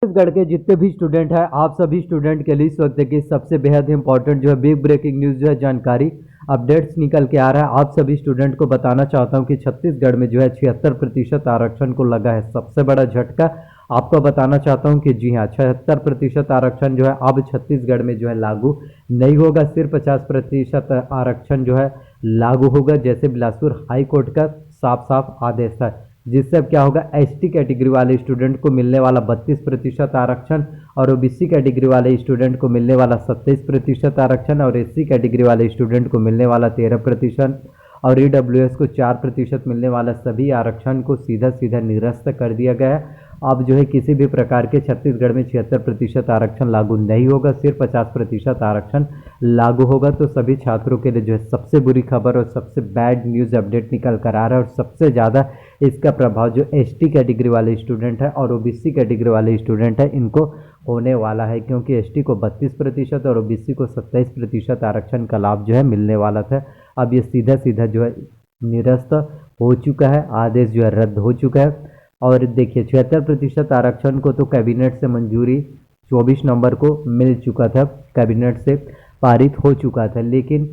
छत्तीसगढ़ के जितने भी स्टूडेंट हैं, आप सभी स्टूडेंट के लिए इस वक्त की सबसे बेहद इंपॉर्टेंट जो है बिग ब्रेकिंग न्यूज़ जो है जानकारी अपडेट्स निकल के आ रहा है। आप सभी स्टूडेंट को बताना चाहता हूं कि छत्तीसगढ़ में जो है 76% आरक्षण को लगा है सबसे बड़ा झटका। आपको बताना चाहता हूं कि जी हाँ, 76% आरक्षण जो है अब छत्तीसगढ़ में जो है लागू नहीं होगा, सिर्फ 50% आरक्षण जो है लागू होगा, जैसे बिलासपुर हाई कोर्ट का साफ साफ आदेश है। जिससे अब क्या होगा, एसटी कैटेगरी वाले स्टूडेंट को मिलने वाला 32% आरक्षण और ओबीसी कैटेगरी वाले स्टूडेंट को मिलने वाला 27% आरक्षण और एससी कैटेगरी वाले स्टूडेंट को मिलने वाला 13% और ईडब्ल्यूएस को 4% मिलने वाला सभी आरक्षण को सीधा सीधा निरस्त कर दिया गया है। अब जो है किसी भी प्रकार के छत्तीसगढ़ में 76% आरक्षण लागू नहीं होगा, सिर्फ 50% आरक्षण लागू होगा। तो सभी छात्रों के लिए जो है सबसे बुरी खबर और सबसे बैड न्यूज़ अपडेट निकल कर आ रहा है और सबसे ज़्यादा इसका प्रभाव जो एसटी कैटेगरी वाले स्टूडेंट है और ओबीसी कैटेगरी वाले स्टूडेंट है इनको होने वाला है, क्योंकि एसटी को 32% और ओबीसी को 27% आरक्षण का लाभ जो है मिलने वाला था। अब ये सीधा सीधा जो है निरस्त हो चुका है, आदेश जो है रद्द हो चुका है। और देखिए 76% आरक्षण को तो कैबिनेट से मंजूरी 24 नवंबर को मिल चुका था, कैबिनेट से पारित हो चुका था, लेकिन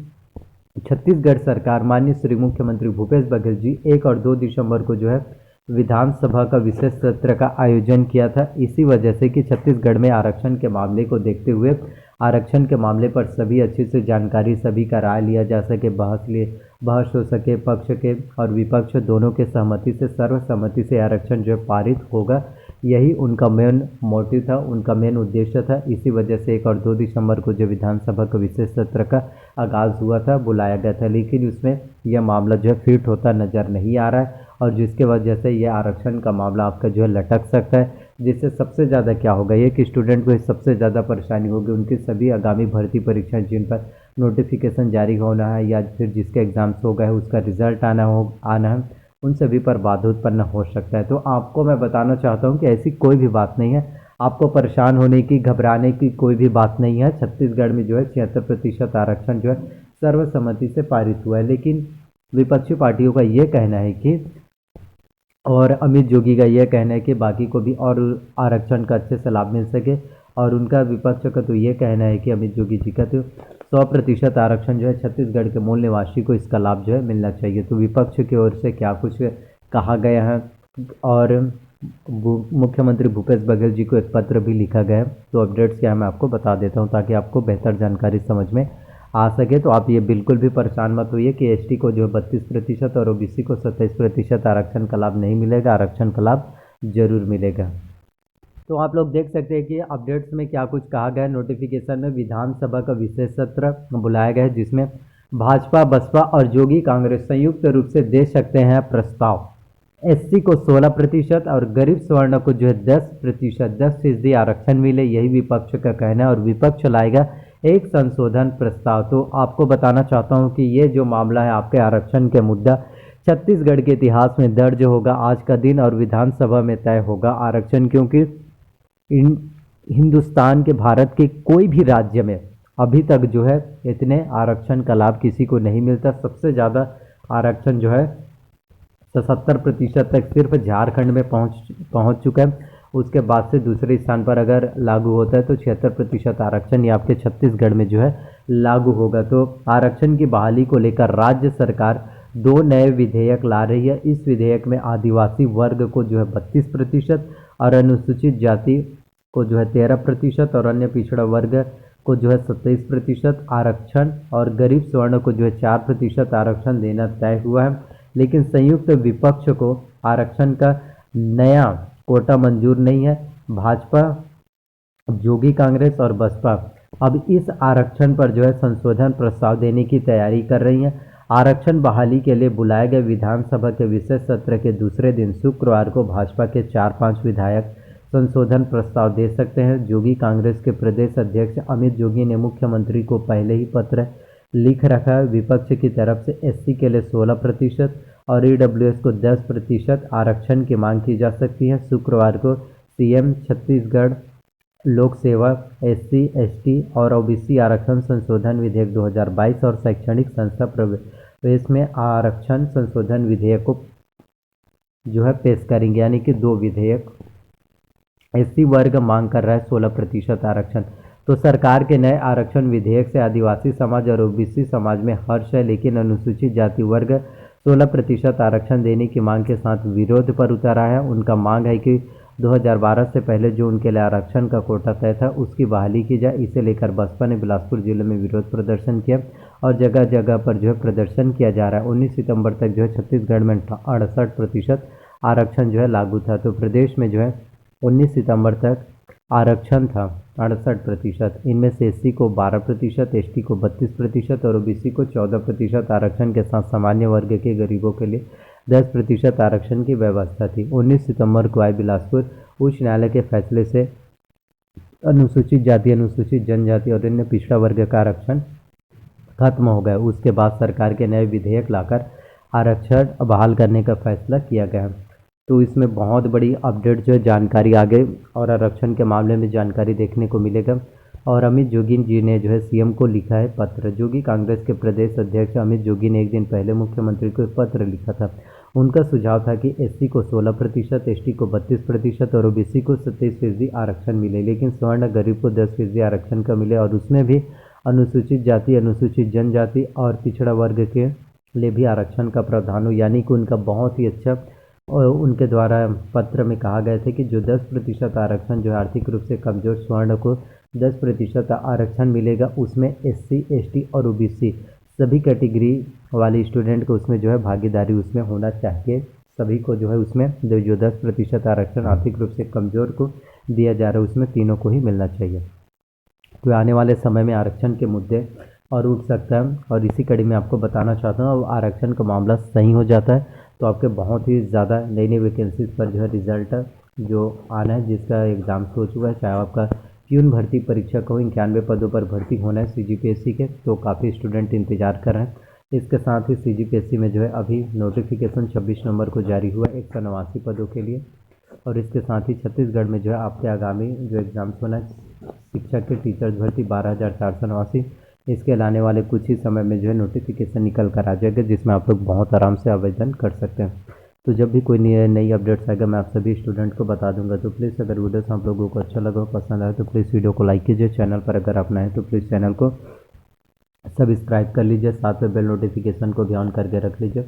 छत्तीसगढ़ सरकार माननीय श्री मुख्यमंत्री भूपेश बघेल जी 1 और 2 दिसंबर को जो है विधानसभा का विशेष सत्र का आयोजन किया था, इसी वजह से कि छत्तीसगढ़ में आरक्षण के मामले को देखते हुए आरक्षण के मामले पर सभी अच्छे से जानकारी, सभी का राय लिया जा सके, बहस हो सके, पक्ष के और विपक्ष दोनों के सहमति से, सर्वसम्मति से आरक्षण जो है पारित होगा, यही उनका मेन मोटिव था, उनका मेन उद्देश्य था। इसी वजह से 1 और 2 दिसंबर को जो विधानसभा का विशेष सत्र का आगाज़ हुआ था, बुलाया गया था, लेकिन उसमें यह मामला जो है फिट होता नज़र नहीं आ रहा है और जिसके वजह से यह आरक्षण का मामला आपका जो है लटक सकता है, जिससे सबसे ज़्यादा क्या होगा ये कि स्टूडेंट को सबसे ज़्यादा परेशानी होगी, उनकी सभी आगामी भर्ती परीक्षाएं जिन पर नोटिफिकेशन जारी होना है या फिर जिसके एग्ज़ाम्स हो गए उसका रिजल्ट आना है, उन सभी पर बाधा उत्पन्न हो सकता है। तो आपको मैं बताना चाहता हूं कि ऐसी कोई भी बात नहीं है, आपको परेशान होने की, घबराने की कोई भी बात नहीं है। छत्तीसगढ़ में जो है 76% आरक्षण जो है सर्वसम्मति से पारित हुआ है, लेकिन विपक्षी पार्टियों का ये कहना है कि और अमित जोगी का यह कहना है कि बाकी को भी और आरक्षण का अच्छे से लाभ मिल सके, और उनका विपक्ष का तो ये कहना है कि अमित जोगी जी का तो 100% आरक्षण जो है छत्तीसगढ़ के मूल निवासी को इसका लाभ जो है मिलना चाहिए। तो विपक्ष की ओर से क्या कुछ कहा गया है और मुख्यमंत्री भूपेश बघेल जी को एक पत्र भी लिखा गया है, तो अपडेट्स क्या है मैं आपको बता देता हूँ ताकि आपको बेहतर जानकारी समझ में आ सके। तो आप ये बिल्कुल भी परेशान मत होइए कि एसटी को जो 32% और ओबीसी को 27% आरक्षण का लाभ नहीं मिलेगा, आरक्षण का लाभ जरूर मिलेगा। तो आप लोग देख सकते हैं कि अपडेट्स में क्या कुछ कहा गया है। नोटिफिकेशन में विधानसभा का विशेष सत्र बुलाया गया है, जिसमें भाजपा, बसपा और जोगी कांग्रेस संयुक्त रूप से दे सकते हैं प्रस्ताव। एससी को 16% और गरीब स्वर्ण को जो है 10% आरक्षण मिले, यही विपक्ष का कहना है और विपक्ष लाएगा एक संशोधन प्रस्ताव। तो आपको बताना चाहता हूं कि ये जो मामला है आपके आरक्षण के मुद्दा छत्तीसगढ़ के इतिहास में दर्ज होगा आज का दिन और विधानसभा में तय होगा आरक्षण, क्योंकि हिंदुस्तान के, भारत के कोई भी राज्य में अभी तक जो है इतने आरक्षण का लाभ किसी को नहीं मिलता। सबसे ज़्यादा आरक्षण जो है 77% तक सिर्फ झारखंड में पहुंच चुका है। उसके बाद से दूसरे स्थान पर अगर लागू होता है तो 76% आरक्षण ये आपके छत्तीसगढ़ में जो है लागू होगा। तो आरक्षण की बहाली को लेकर राज्य सरकार 2 नए विधेयक ला रही है। इस विधेयक में आदिवासी वर्ग को जो है 32% और अनुसूचित जाति को जो है 13% और अन्य पिछड़ा वर्ग को जो है 27% आरक्षण और गरीब स्वर्ण को जो है 4% आरक्षण देना तय हुआ है। लेकिन संयुक्त विपक्ष को आरक्षण का नया कोटा मंजूर नहीं है। भाजपा, जोगी कांग्रेस और बसपा अब इस आरक्षण पर जो है संशोधन प्रस्ताव देने की तैयारी कर रही हैं। आरक्षण बहाली के लिए बुलाए गए विधानसभा के विशेष सत्र के दूसरे दिन शुक्रवार को भाजपा के 4-5 विधायक संशोधन प्रस्ताव दे सकते हैं। जोगी कांग्रेस के प्रदेश अध्यक्ष अमित जोगी ने मुख्यमंत्री को पहले ही पत्र लिख रखा है। विपक्ष की तरफ से एससी के लिए 16% और ईडब्ल्यूएस को 10% आरक्षण की मांग की जा सकती है। शुक्रवार को सीएम छत्तीसगढ़ लोक सेवा, एससी, एसटी और ओबीसी आरक्षण संशोधन विधेयक 2022 और शैक्षणिक संस्था प्रवेश में आरक्षण संशोधन विधेयक को जो है पेश करेंगे, यानी कि 2 विधेयक एससी वर्ग मांग कर रहा है 16% आरक्षण। तो सरकार के नए आरक्षण विधेयक से आदिवासी समाज और ओबीसी समाज में हर्ष है, लेकिन अनुसूचित जाति वर्ग 16% आरक्षण देने की मांग के साथ विरोध पर उतरा है। उनका मांग है कि 2012 से पहले जो उनके लिए आरक्षण का कोटा तय था उसकी बहाली की जाए। इसे लेकर बसपा ने बिलासपुर जिले में विरोध प्रदर्शन किया और जगह जगह पर जो है प्रदर्शन किया जा रहा है। 19 सितंबर तक जो है छत्तीसगढ़ में 68% आरक्षण जो है लागू था। तो प्रदेश में जो है 19 सितंबर तक आरक्षण था 68%। इनमें से एससी को 12%, एसटी को 32% और ओबीसी को 14% आरक्षण के साथ सामान्य वर्ग के गरीबों के लिए 10% आरक्षण की व्यवस्था थी। 19 सितंबर को आए बिलासपुर उच्च न्यायालय के फैसले से अनुसूचित जाति, अनुसूचित जनजाति और अन्य पिछड़ा वर्ग का आरक्षण खत्म हो गया। उसके बाद सरकार के नए विधेयक लाकर आरक्षण बहाल करने का फैसला किया गया। तो इसमें बहुत बड़ी अपडेट जो है जानकारी आ गई और आरक्षण के मामले में जानकारी देखने को मिलेगा। और अमित जोगी जी ने जो है सीएम को लिखा है पत्र। जोगी कांग्रेस के प्रदेश अध्यक्ष अमित जोगी ने एक दिन पहले मुख्यमंत्री को पत्र लिखा था। उनका सुझाव था कि एससी को 16%, एसटी को 32% और ओबीसी को 27% आरक्षण मिले, लेकिन स्वर्ण गरीब को 10% आरक्षण का मिले और उसमें भी अनुसूचित जाति, अनुसूचित जनजाति और पिछड़ा वर्ग के लिए भी आरक्षण का प्रावधान हो। यानी कि उनका बहुत ही अच्छा और उनके द्वारा पत्र में कहा गया था कि जो 10% आरक्षण जो आर्थिक रूप से कमजोर स्वर्ण को 10% आरक्षण मिलेगा, उसमें एससी, एसटी और ओबीसी सभी कैटेगरी वाले स्टूडेंट को उसमें जो है भागीदारी उसमें होना चाहिए। सभी को जो है उसमें जो 10% आरक्षण आर्थिक रूप से कमजोर को दिया जा रहा है उसमें तीनों को ही मिलना चाहिए। तो आने वाले समय में आरक्षण के मुद्दे और उठ सकता है। और इसी कड़ी में आपको बताना चाहता हूँ, अब आरक्षण का मामला सही हो जाता है तो आपके बहुत ही ज़्यादा नई नई वैकेंसीज पर जो है रिजल्ट जो आना है, जिसका एग्ज़ाम हो चुका है, चाहे आपका प्यून भर्ती परीक्षा को 91 पदों पर भर्ती होना है सीजीपीएससी के, तो काफ़ी स्टूडेंट इंतजार कर रहे हैं। इसके साथ ही सीजीपीएससी में जो है अभी नोटिफिकेशन 26 नवंबर को जारी हुआ 189 पदों के लिए। और इसके साथ ही छत्तीसगढ़ में जो है आपके आगामी जो एग्ज़ाम्स होना है शिक्षक के टीचर्स भर्ती 12,489, इसके लाने वाले कुछ ही समय में जो है नोटिफिकेशन निकल कर आ जाएगा, जिसमें आप लोग बहुत आराम से आवेदन कर सकते हैं। तो जब भी कोई नई अपडेट्स आएगा मैं आप सभी स्टूडेंट को बता दूंगा। तो प्लीज़ अगर वीडियोस आप लोगों को अच्छा लगा, पसंद आए तो प्लीज़ वीडियो को लाइक कीजिए। चैनल पर अगर आप नए हैं तो प्लीज़ चैनल को सब्सक्राइब कर लीजिए, साथ में बेल नोटिफिकेशन को भी ऑन करके रख लीजिए।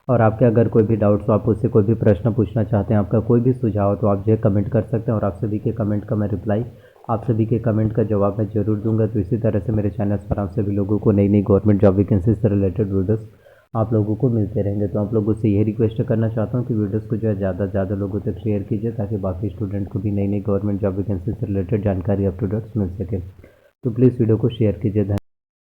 और आपके अगर कोई भी डाउट्स हो, आप उससे कोई भी प्रश्न पूछना चाहते हैं, आपका कोई भी सुझाव हो तो आप जो है कमेंट कर सकते हैं और आप सभी के कमेंट का मैं रिप्लाई, आप सभी के कमेंट का जवाब मैं जरूर दूंगा। तो इसी तरह से मेरे चैनल पर आप सभी लोगों को नई नई गवर्नमेंट जॉब वैकेंसी से रिलेटेड वीडियोस आप लोगों को मिलते रहेंगे। तो आप लोगों से यही रिक्वेस्ट करना चाहता हूँ कि वीडियोस को जो है ज़्यादा से ज़्यादा लोगों तक शेयर कीजिए, ताकि बाकी स्टूडेंट को भी नई नई गवर्नमेंट जॉब वैकेंसी से रिलेटेड जानकारी अप टू डेट मिल सके। तो प्लीज़ वीडियो को शेयर कीजिए।